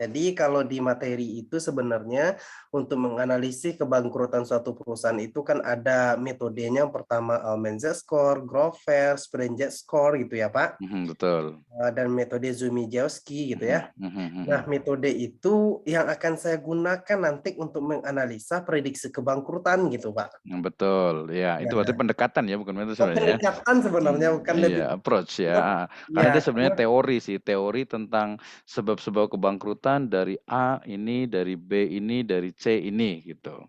jadi kalau di materi itu sebenarnya untuk menganalisis kebangkrutan suatu perusahaan itu kan ada metodenya, yang pertama, Menza Score, Grover, Sprengett Score gitu ya, Pak, betul. dan metode Zumijewski gitu Mhm, ya. mhm, Nah, mhm. metode itu yang akan saya gunakan nanti untuk menganalisa prediksi kebangkrutan gitu, Pak. Betul, ya itu berarti Ya. pendekatan ya bukan metode Oh, sebenarnya ya? pendekatan sebenarnya bukan Iya lebih approach ya, tetap heeh. Karena ya, dia karena sebenarnya teori sih, teori tentang sebab-sebab kebangkrutan dari A ini, dari B ini, dari C ini gitu.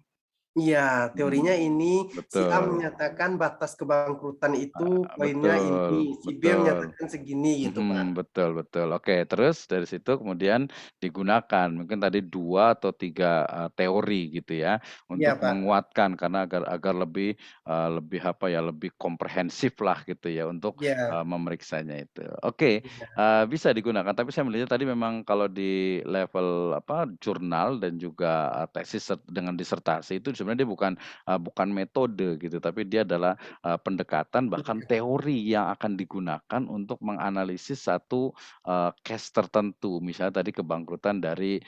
iya, teorinya ini, si A Betul. menyatakan batas kebangkrutan itu poinnya Betul ini, si B betul. menyatakan segini gitu, Pak. Betul betul. Oke, terus dari situ kemudian digunakan mungkin tadi 2 atau 3 teori gitu ya, Iya, untuk Pak. menguatkan karena agar agar lebih, lebih apa ya, lebih komprehensif lah gitu ya untuk, Iya, memeriksanya itu. Oke, iya, bisa digunakan tapi saya melihatnya tadi memang kalau di level apa, jurnal dan juga, tesis dengan disertasi itu sebenarnya dia bukan metode gitu, tapi dia adalah pendekatan bahkan teori yang akan digunakan untuk menganalisis satu, case tertentu, misalnya tadi kebangkrutan dari,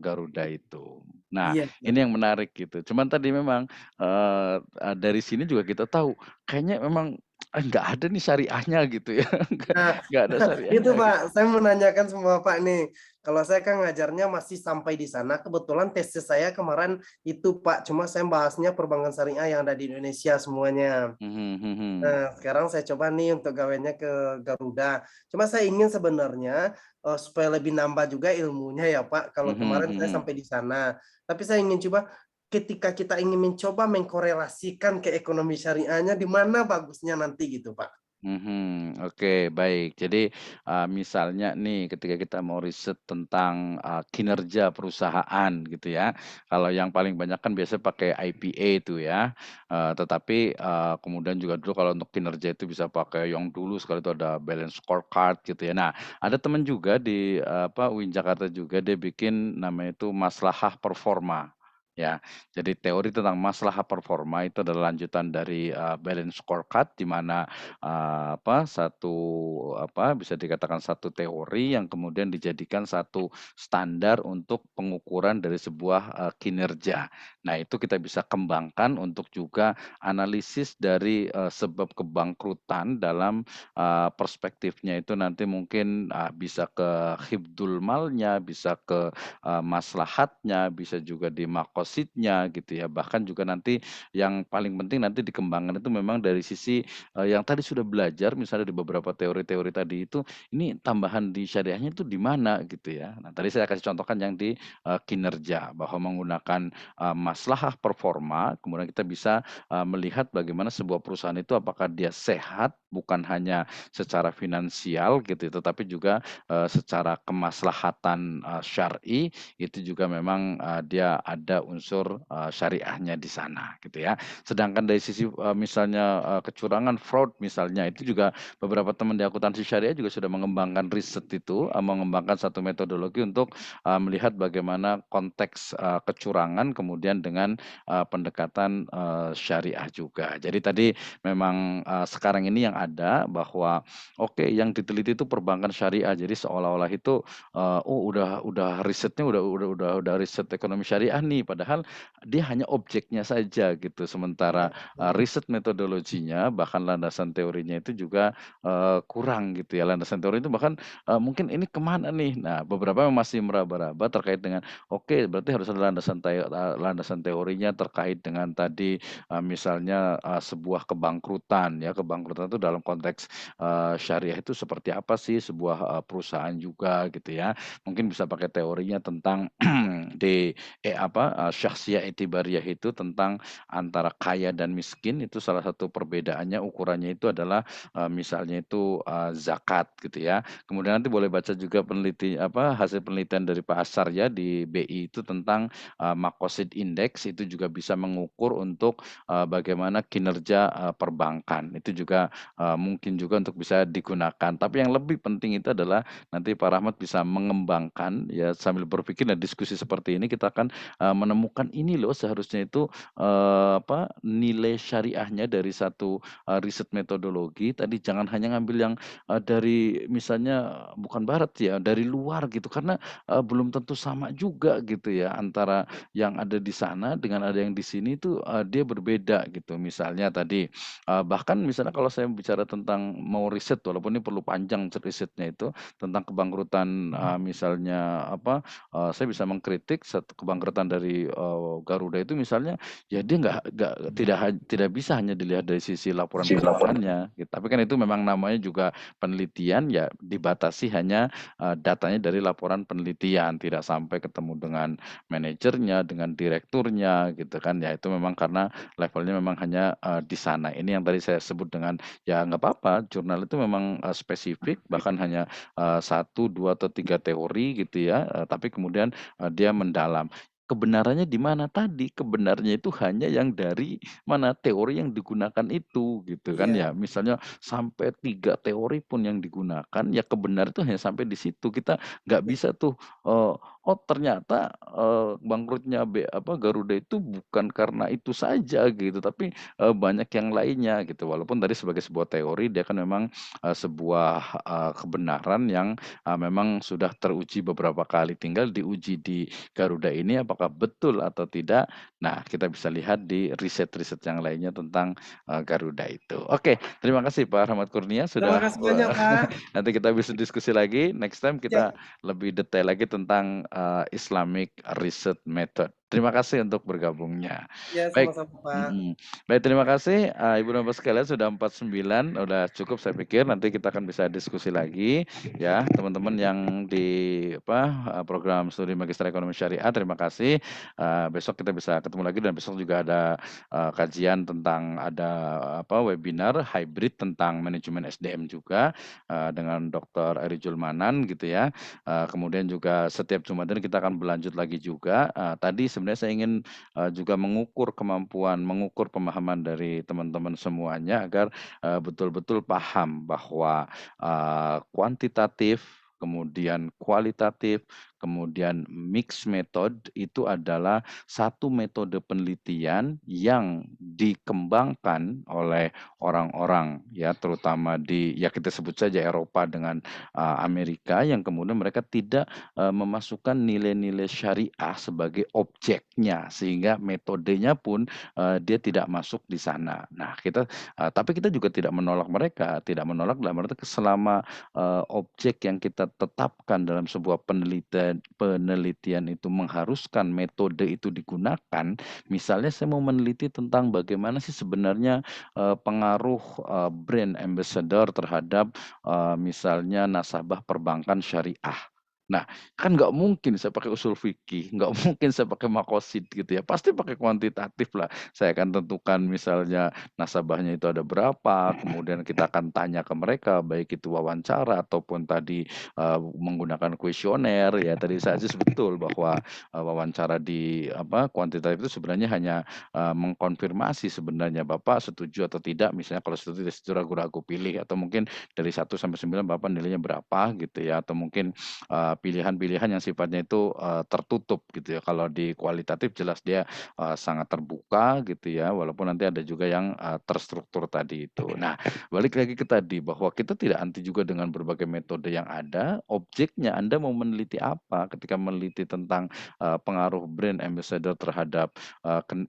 Garuda itu. Nah, iya, ini Pak. yang menarik gitu. Cuman tadi memang, eee eee, dari sini juga kita tahu, kayaknya memang, nggak ada nih syariahnya gitu ya, Nah, nggak ada itu syariahnya gitu. Pak, saya menanyakan sama Bapak nih, kalau saya kan ngajarnya masih sampai di sana, kebetulan tesis saya kemarin itu Pak, cuma saya bahasnya perbankan syariah yang ada di Indonesia semuanya. Mhm, mhm. Nah, sekarang saya coba nih untuk gawainya ke Garuda. Cuma saya ingin sebenarnya, supaya lebih nambah juga ilmunya ya, Pak, kalau Mhm, kemarin saya mhm. sampai di sana. Tapi saya ingin coba, ketika kita ingin mencoba mengkorelasikan ke ekonomi syariahnya, di mana bagusnya nanti gitu, Pak? Oke baik. Jadi, misalnya nih ketika kita mau riset tentang, kinerja perusahaan gitu ya, kalau yang paling banyak kan biasanya pakai IPA itu ya, tetapi, kemudian juga dulu kalau untuk kinerja itu bisa pakai yang dulu sekali itu ada balance scorecard gitu ya. Nah, ada temen juga di, UIN Jakarta juga dia bikin namanya itu maslahah performa, ya. Jadi teori tentang maslahah performa itu adalah lanjutan dari, balance scorecard di mana satu bisa dikatakan satu teori yang kemudian dijadikan satu standar untuk pengukuran dari sebuah kinerja. Nah, itu kita bisa kembangkan untuk juga analisis dari sebab kebangkrutan dalam perspektifnya itu nanti mungkin bisa ke hifdzul malnya, bisa ke maslahatnya, bisa juga di makosidnya gitu ya. Bahkan juga nanti yang paling penting nanti dikembangkan itu memang dari sisi yang tadi sudah belajar misalnya di beberapa teori-teori tadi itu, ini tambahan di syariahnya itu di mana gitu ya. Nah, tadi saya kasih contohkan yang di kinerja bahwa menggunakan maslahah performa, kemudian kita bisa melihat bagaimana sebuah perusahaan itu apakah dia sehat bukan hanya secara finansial gitu, tetapi juga secara kemaslahatan syar'i itu juga memang dia ada unsur syariahnya di sana gitu ya. Sedangkan dari sisi misalnya kecurangan, fraud misalnya, itu juga beberapa teman di akuntansi syariah juga sudah mengembangkan riset itu, mengembangkan satu metodologi untuk melihat bagaimana konteks kecurangan kemudian dengan pendekatan syariah juga. Jadi tadi memang sekarang ini yang ada bahwa oke, yang diteliti itu perbankan syariah. Jadi seolah-olah itu oh udah risetnya udah riset ekonomi syariah nih, padahal dia hanya objeknya saja gitu. Sementara riset metodologinya bahkan landasan teorinya itu juga kurang gitu ya. Landasan teori itu bahkan mungkin ini kemana nih? Nah, beberapa yang masih meraba-raba terkait dengan oke, berarti harus ada landasan teorinya terkait dengan tadi misalnya sebuah kebangkrutan ya. Kebangkrutan itu dalam konteks syariah itu seperti apa sih sebuah perusahaan juga gitu ya. Mungkin bisa pakai teorinya tentang syahsiyah itibariyah itu tentang antara kaya dan miskin, itu salah satu perbedaannya ukurannya itu adalah misalnya itu zakat gitu ya. Kemudian nanti boleh baca juga hasil penelitian dari Pak Asar ya di BI itu tentang Makosid Index, itu juga bisa mengukur untuk bagaimana kinerja perbankan. Itu juga mungkin juga untuk bisa digunakan. Tapi yang lebih penting itu adalah nanti Pak Rahmat bisa mengembangkan ya, sambil berpikir dan diskusi seperti ini kita akan menemukan ini loh seharusnya itu nilai syariahnya dari satu riset metodologi. Tadi jangan hanya ngambil yang dari misalnya bukan barat ya, dari luar gitu, karena belum tentu sama juga gitu ya antara yang ada di sana dengan ada yang di sini itu dia berbeda gitu. Misalnya tadi bahkan misalnya kalau saya bicara tentang mau riset, walaupun ini perlu panjang risetnya itu tentang kebangkrutan misalnya saya bisa mengkritik kebangkrutan dari Garuda itu misalnya, ya dia tidak bisa hanya dilihat dari sisi laporan keuangannya gitu. Tapi kan itu memang namanya juga penelitian, ya dibatasi hanya datanya dari laporan penelitian, tidak sampai ketemu dengan manajernya, dengan direkturnya gitu kan. Ya itu memang karena levelnya memang hanya di sana. Ini yang tadi saya sebut dengan ya nggak apa-apa, jurnal itu memang spesifik, bahkan hanya 1, 2, atau 3 teori gitu ya, tapi kemudian dia mendalam. Kebenarannya di mana tadi? Kebenarnya itu hanya yang dari mana teori yang digunakan itu gitu kan ya. Misalnya sampai 3 teori pun yang digunakan, ya kebenaran itu hanya sampai di situ. Kita nggak bisa tuh oh ternyata bangkrutnya Garuda itu bukan karena itu saja gitu, tapi banyak yang lainnya gitu. Walaupun tadi sebagai sebuah teori dia kan memang sebuah kebenaran yang memang sudah teruji beberapa kali, tinggal diuji di Garuda ini apakah betul atau tidak. Nah, kita bisa lihat di riset-riset yang lainnya tentang Garuda itu. Oke, terima kasih Pak Rahmat Kurnia Terima sudah kasih banyak, Pak. nanti kita bisa diskusi lagi. Next time kita lebih detail lagi tentang Islamic Research Method. Terima kasih untuk bergabungnya. Ya, Baik. sama-sama, Pak. Baik, terima kasih Ibu dan Bapak sekalian, sudah 49, udah cukup saya pikir. Nanti kita akan bisa diskusi lagi ya, teman-teman yang di program studi Magister Ekonomi Syariah. Terima kasih. Besok kita bisa ketemu lagi, dan besok juga ada kajian tentang webinar hybrid tentang manajemen SDM juga dengan Dr. Eri Julmanan gitu ya. Kemudian juga setiap Jumat ini kita akan berlanjut lagi juga. Tadi sebenarnya saya ingin juga mengukur kemampuan, mengukur pemahaman dari teman-teman semuanya agar betul-betul paham bahwa kuantitatif, kemudian kualitatif, Kemudian mixed method itu adalah satu metode penelitian yang dikembangkan oleh orang-orang ya terutama ya kita sebut saja Eropa dengan Amerika yang kemudian mereka tidak memasukkan nilai-nilai syariah sebagai objeknya sehingga metodenya pun dia tidak masuk di sana. Nah, tapi kita juga tidak menolak mereka, tidak menolak dalam arti selama objek yang kita tetapkan dalam sebuah penelitian itu mengharuskan metode itu digunakan, misalnya saya mau meneliti tentang bagaimana sih sebenarnya pengaruh brand ambassador terhadap misalnya nasabah perbankan syariah. Nah, kan nggak mungkin saya pakai usul fikih, nggak mungkin saya pakai makosid gitu ya, pasti pakai kuantitatif lah. Saya akan tentukan misalnya nasabahnya itu ada berapa, kemudian kita akan tanya ke mereka, baik itu wawancara ataupun tadi menggunakan kuesioner ya. Tadi saya sih betul bahwa wawancara di kuantitatif itu sebenarnya hanya mengkonfirmasi sebenarnya Bapak setuju atau tidak, misalnya kalau setuju ragu-ragu pilih atau mungkin dari 1 sampai 9 Bapak nilainya berapa gitu ya, atau mungkin pilihan-pilihan yang sifatnya itu tertutup gitu ya. Kalau di kualitatif jelas dia sangat terbuka gitu ya, walaupun nanti ada juga yang terstruktur tadi itu. Nah, balik lagi ke tadi bahwa kita tidak anti juga dengan berbagai metode yang ada, objeknya Anda mau meneliti apa ketika meneliti tentang pengaruh brand ambassador terhadap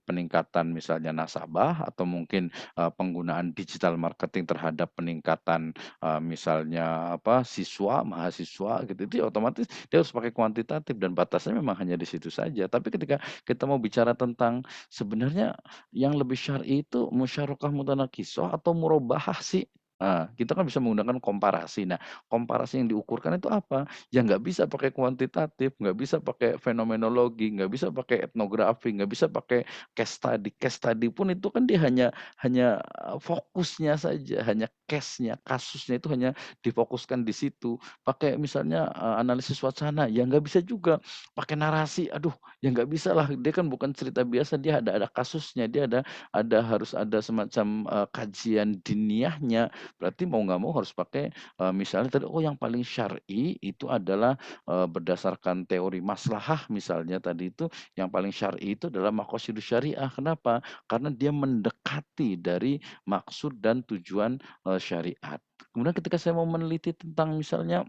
peningkatan misalnya nasabah atau mungkin penggunaan digital marketing terhadap peningkatan misalnya siswa, mahasiswa gitu, itu otomatis dia harus pakai kuantitatif dan batasnya memang hanya di situ saja. Tapi ketika kita mau bicara tentang sebenarnya yang lebih syar'i itu musyarakah mutanakisah atau murabahah sih? Kita kan bisa menggunakan komparasi. Nah, komparasi yang diukurkan itu apa? Ya nggak bisa pakai kuantitatif, nggak bisa pakai fenomenologi, nggak bisa pakai etnografi, nggak bisa pakai case study. Case study pun itu kan dia hanya hanya fokusnya saja, hanya case-nya, kasusnya itu hanya difokuskan di situ. Pakai misalnya analisis wacana, ya nggak bisa juga. Pakai narasi, aduh, ya nggak bisa lah. Dia kan bukan cerita biasa, dia ada kasusnya, dia harus ada semacam kajian diniahnya. Berarti mau nggak mau harus pakai misalnya tadi, yang paling syar'i itu adalah berdasarkan teori maslahah misalnya tadi itu, yang paling syar'i itu adalah maqasidus syariah. Kenapa? Karena dia mendekati dari maksud dan tujuan syariat. Kemudian ketika saya mau meneliti tentang misalnya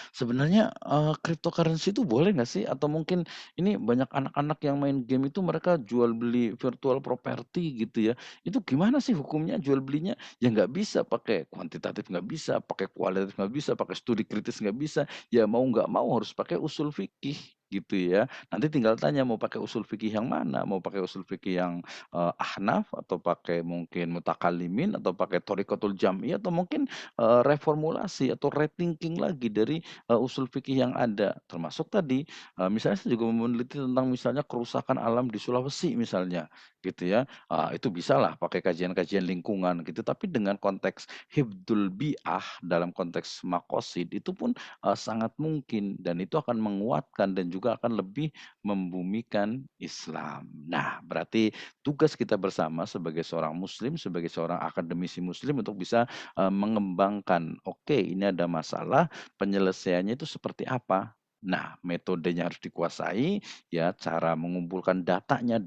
sebenarnya cryptocurrency itu boleh nggak sih? Atau mungkin ini banyak anak-anak yang main game itu mereka jual beli virtual property gitu ya. Itu gimana sih hukumnya jual belinya? Ya nggak bisa pakai kuantitatif, nggak bisa, pakai kualitatif nggak bisa, pakai studi kritis nggak bisa. Ya mau nggak mau harus pakai usul fikih gitu ya. Nanti tinggal tanya mau pakai usul fikih yang mana? Mau pakai usul fikih yang ahnaf atau pakai mungkin mutakalimin atau pakai thoriqatul jam'iyah atau mungkin reformulasi atau rethinking lagi dari usul fikih yang ada. Termasuk tadi misalnya saya juga meneliti tentang misalnya kerusakan alam di Sulawesi misalnya gitu ya. Itu bisalah pakai kajian-kajian lingkungan gitu, tapi dengan konteks hifdzul bi'ah dalam konteks makosid itu pun sangat mungkin dan itu akan menguatkan dan juga akan lebih membumikan Islam. Nah, berarti tugas kita bersama sebagai seorang muslim, sebagai seorang akademisi muslim untuk bisa mengembangkan, oke ini ada masalah, penyelesaiannya itu seperti apa? Nah, metodenya harus dikuasai, ya cara mengumpulkan datanya,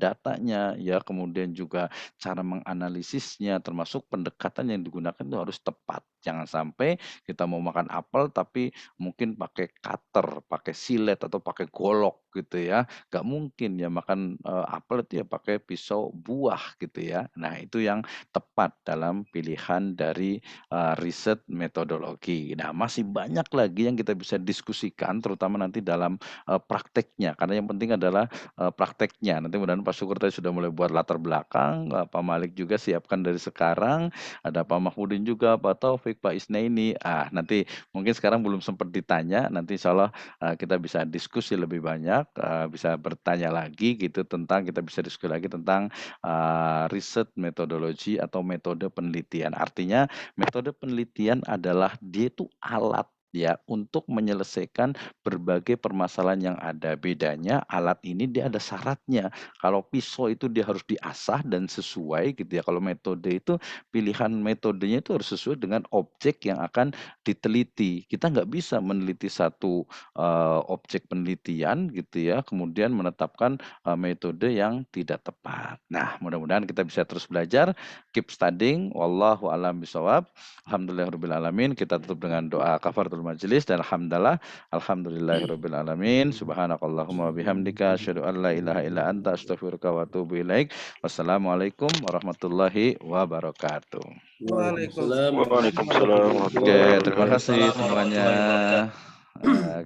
ya kemudian juga cara menganalisisnya, termasuk pendekatan yang digunakan itu harus tepat. Jangan sampai kita mau makan apel tapi mungkin pakai cutter, pakai silet atau pakai golok gitu ya. Gak mungkin ya makan apel itu ya pakai pisau buah gitu ya. Nah, itu yang tepat dalam pilihan dari riset metodologi. Nah, masih banyak lagi yang kita bisa diskusikan terutama nanti dalam prakteknya, karena yang penting adalah prakteknya. Nanti mudah-mudahan Pak Syukur tadi sudah mulai buat latar belakang, Pak Malik juga siapkan dari sekarang, ada Pak Mahmudin juga, Pak Taufik, Pak Isnaini. Nanti mungkin sekarang belum sempat ditanya, nanti insya Allah kita bisa diskusi lebih banyak, bisa bertanya lagi gitu tentang, kita bisa diskusi lagi tentang riset metodologi atau metode penelitian. Artinya metode penelitian adalah dia itu alat ya untuk menyelesaikan berbagai permasalahan yang ada. Bedanya alat ini dia ada syaratnya. Kalau pisau itu dia harus diasah dan sesuai gitu ya. Kalau metode itu pilihan metodenya itu harus sesuai dengan objek yang akan diteliti. Kita nggak bisa meneliti satu objek penelitian gitu ya, kemudian menetapkan metode yang tidak tepat. Nah, mudah-mudahan kita bisa terus belajar, keep studying. Wallahu a'lam bishawab. Alhamdulillahirabbil alamin. Kita tutup dengan doa kafaratul majelis dan alhamdulillahirabbil alamin. Subhanakallahumma wabihamdika asyhadu an la ilaha illa anta astaghfiruka wa atubu ilaik. Wassalamualaikum warahmatullahi wabarakatuh. Waalaikumsalam. Waalaikumsalam. Oke, terima kasih semuanya. Kita